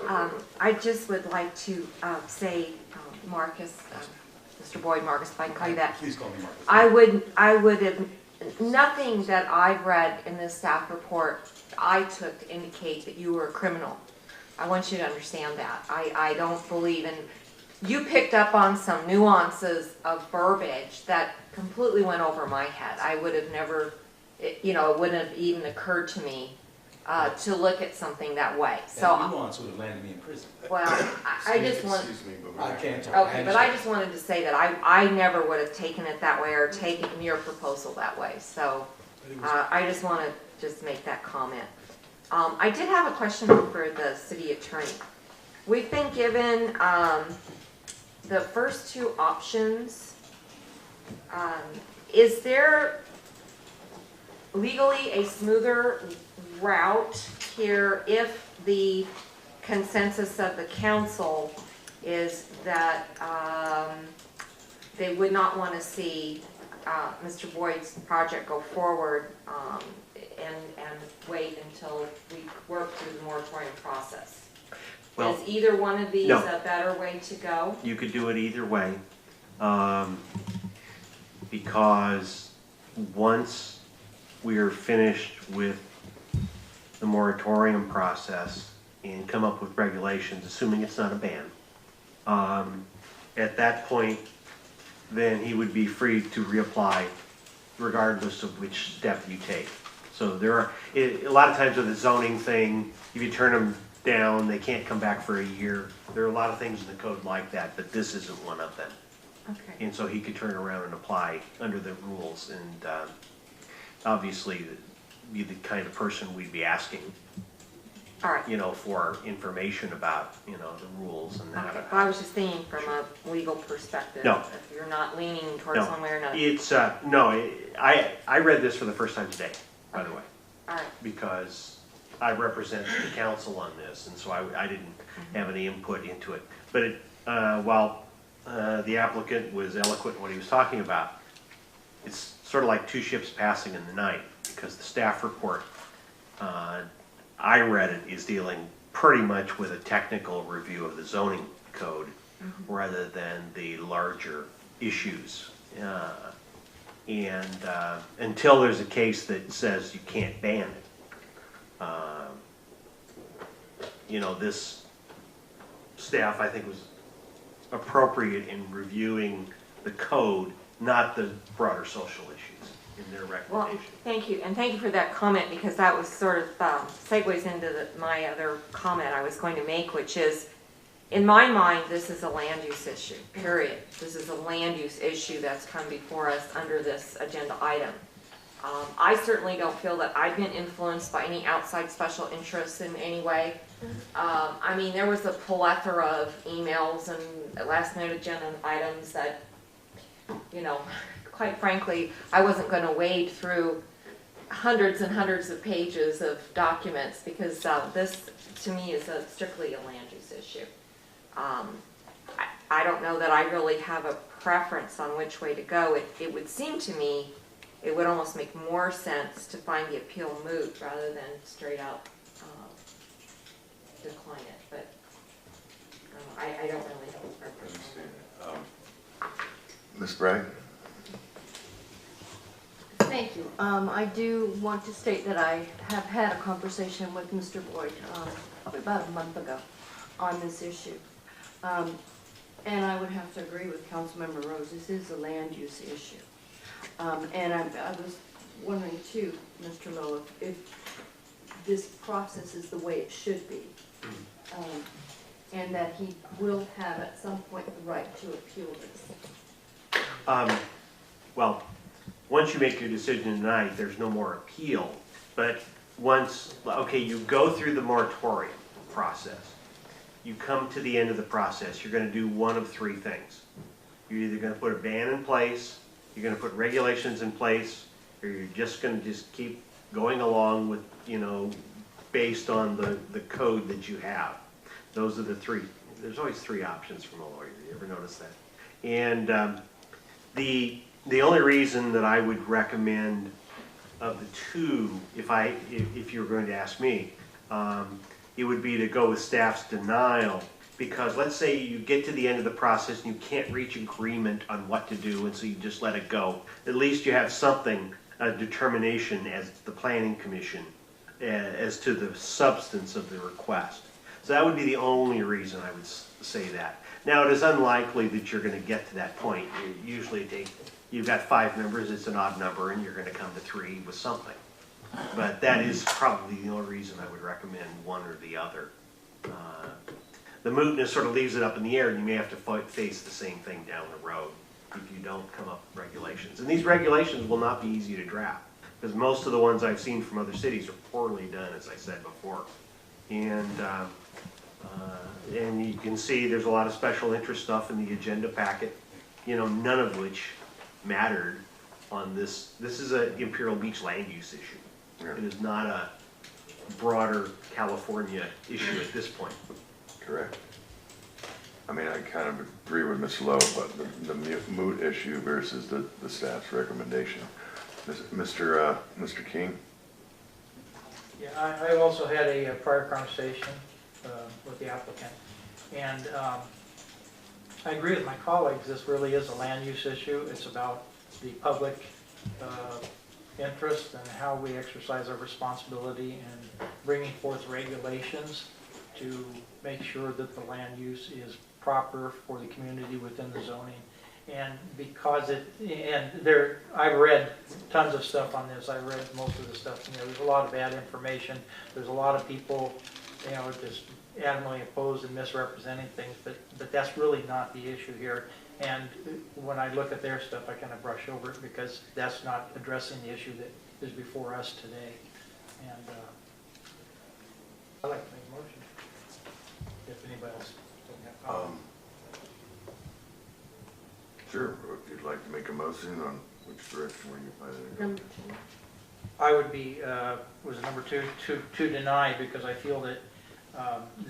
I just would like to say, Marcus, Mr. Boyd Marcus, if I can call you that. Please call me Marcus. I would have, nothing that I've read in this staff report I took to indicate that you were a criminal. I want you to understand that. I don't believe in, you picked up on some nuances of verbiage that completely went over my head. I would have never, it wouldn't have even occurred to me to look at something that way. So that nuance would have landed me in prison. well, I just want. Excuse me, but I can't talk. Okay, but I just wanted to say that I never would have taken it that way or taken your proposal that way. So I just want to just make that comment. I did have a question for the city attorney. We've been given the first two options. Is there legally a smoother route here if the consensus of the council is that they would not want to see Mr. Boyd's project go forward and wait until we work through the moratorium process? Well, is either one of these no. a better way to go? You could do it either way, because once we are finished with the moratorium process and come up with regulations, assuming it's not a ban, at that point, then he would be free to reapply regardless of which step you take. So there are, a lot of times with the zoning thing, if you turn them down, they can't come back for a year. There are a lot of things in the code like that, but this isn't one of them. Okay. And so he could turn around and apply under the rules, and obviously be the kind of person we'd be asking, All right. for information about, the rules and that. Okay. Well, I was just thinking from a legal perspective. No. If you're not leaning towards No, one way or another. it's, no, I read this for the first time today, by the way, All right. because I represent the council on this, and so I didn't have any input into it. But while the applicant was eloquent in what he was talking about, it's sort of like two ships passing in the night, because the staff report, I read it, is dealing pretty much with a technical review of the zoning code rather than the larger issues. And until there's a case that says you can't ban it, this staff, I think, was appropriate in reviewing the code, not the broader social issues in their Well, recommendation. thank you, and thank you for that comment, because that was sort of segues into my other comment I was going to make, which is, in my mind, this is a land use issue, period. This is a land use issue that's come before us under this agenda item. I certainly don't feel that I've been influenced by any outside special interests in any way. I mean, there was a plethora of emails and last minute agenda items that, quite frankly, I wasn't going to wade through hundreds and hundreds of pages of documents, because this, to me, is strictly a land use issue. I don't know that I really have a preference on which way to go. It would seem to me it would almost make more sense to find the appeal moot rather than straight out decline it. But I don't really have a preference on that. Ms. Bragg? Thank you. I do want to state that I have had a conversation with Mr. Boyd probably about a month ago on this issue. And I would have to agree with Councilmember Rose. This is a land use issue. And I was wondering too, Mr. Lowe, if this process is the way it should be. And that he will have at some point the right to appeal this. Well, once you make your decision tonight, there's no more appeal. But once, okay, you go through the moratorium process. You come to the end of the process. You're going to do one of three things. You're either going to put a ban in place, you're going to put regulations in place, or you're just going to keep going along with, based on the code that you have. Those are the three. There's always three options from a lawyer. You ever notice that? And the only reason that I would recommend of the two, if you were going to ask me, it would be to go with staff's denial, because let's say you get to the end of the process and you can't reach agreement on what to do, and so you just let it go. At least you have something, a determination as the planning commission, as to the substance of the request. So that would be the only reason I would say that. Now, it is unlikely that you're gonna get to that point. Usually you've got 5 members, it's an odd number, and you're gonna come to 3 with something. But that is probably the only reason I would recommend one or the other. The mootness sort of leaves it up in the air, and you may have to face the same thing down the road if you don't come up with regulations. And these regulations will not be easy to draft, because most of the ones I've seen from other cities are poorly done, as I said before. And you can see there's a lot of special interest stuff in the agenda packet, you know, none of which mattered on this. This is an Imperial Beach land use issue. Yeah. It is not a broader California issue at this point. Correct. I mean, I kind of agree with Ms. Lowe, but the moot issue versus the staff's recommendation. Mr. King? Yeah, I also had a prior conversation with the applicant, and I agree with my colleagues, this really is a land use issue. It's about the public interest and how we exercise our responsibility in bringing forth regulations to make sure that the land use is proper for the community within the zoning. And because I've read tons of stuff on this. I read most of the stuff, you know, there's a lot of bad information. There's a lot of people, you know, just adamantly opposed and misrepresenting things, but that's really not the issue here. And when I look at their stuff, I kind of brush over it because that's not addressing the issue that is before us today. And I'd like to make a motion, if anybody else doesn't have comments. Sure, if you'd like to make a motion on which direction were you planning to go? Number 2. I would be, was number two, to deny, because I feel that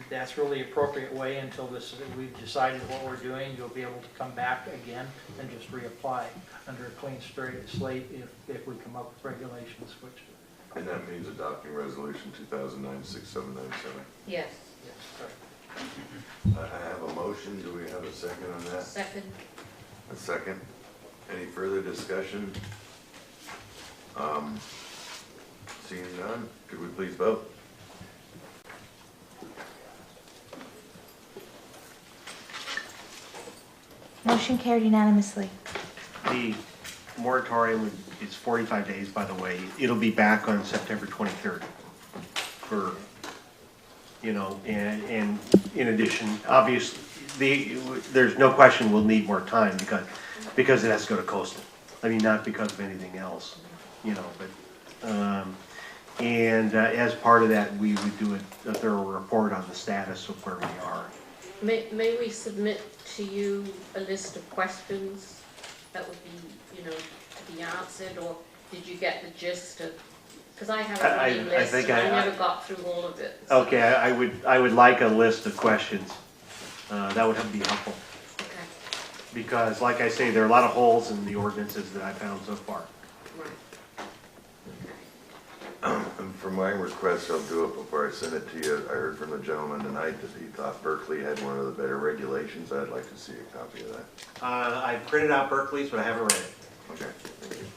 that's really the appropriate way until we've decided what we're doing. You'll be able to come back again and just reapply under a clean slate if we come up with regulations, which. And that means adopting resolution 2009-6797. Yes. Yes, sorry. I have a motion, do we have a second on that? Second. A second. Any further discussion? Seeing none, could we please vote? Motion carried unanimously. The moratorium is 45 days, by the way. It'll be back on September 23rd for, you know, and in addition, obviously, there's no question we'll need more time because it has to go to coastal. I mean, not because of anything else, you know, but, as part of that, we would do a thorough report on the status of where we are. May we submit to you a list of questions that would be, you know, to be answered, or did you get the gist of, because I have a running list and I never got through all of it. So. Okay, I would like a list of questions. That would be helpful. Okay, Because, like I say, there are a lot of holes in the ordinances that I've found so far. right. And for my request, I'll do it before I send it to you. I heard from the gentleman tonight that he thought Berkeley had one of the better regulations. I'd like to see a copy of that. I printed out Berkeley's, but I haven't read it. Okay, thank you.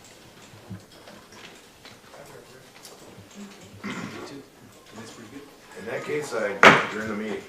That's pretty good. In that case, I adjourn the meeting.